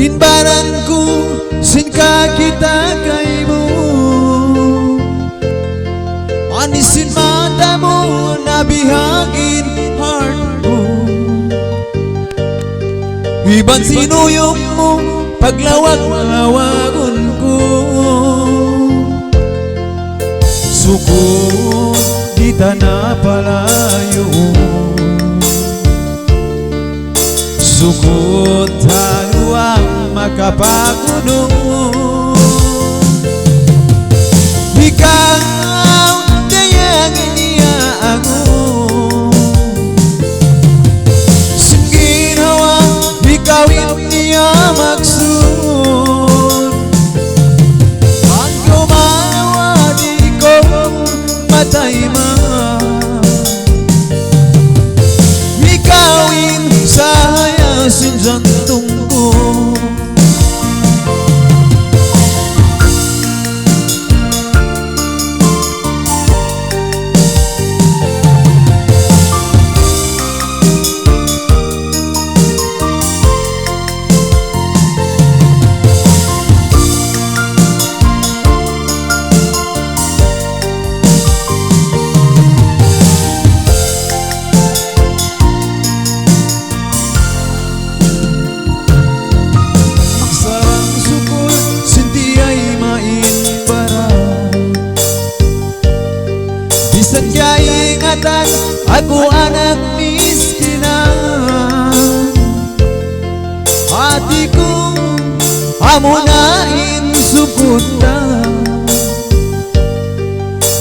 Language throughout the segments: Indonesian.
Inbaranku singka kita kaimu, manisin matamu nabihagin heartku. Iban sinuyokmu paglawag-lawagunku, sukun kita na palayo, sukot haluang makapaguno. Ikaw dayang iniaango, singginawa ikaw niya maksud. Ang lumawa di ko matay ma, ikawin saya sinjantungku. Bisan kaya ingatan aku anak miskinan, hatiku amunain sukunda.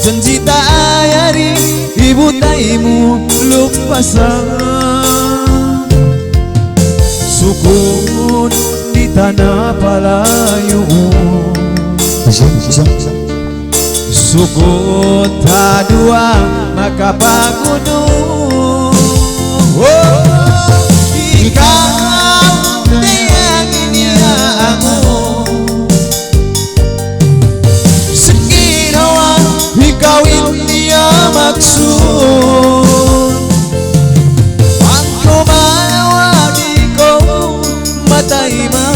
Janji tak ayari ibu taimu lupasan, sukun di tanah palayo, sukot hadua makapaguno. Ikaw dayang iniaango, singginawa ikaw niya maksud. Ang kumalawa di ko matay ma,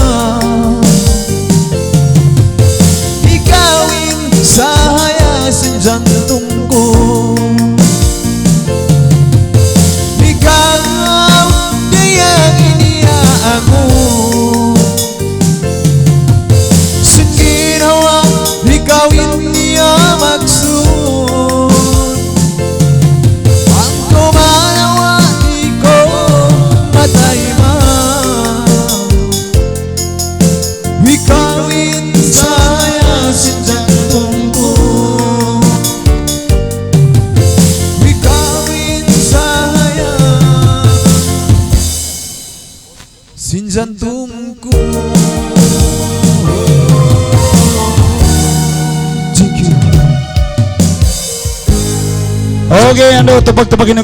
ikawin saya sinjantungku. Ikaw dayang iniaango, singginawa ikawin niya maksud. Ang kumalawa di ko matay ma, ikawin saya sinjantungku. Sinjantungku. Oke, ando tebak-tebak ini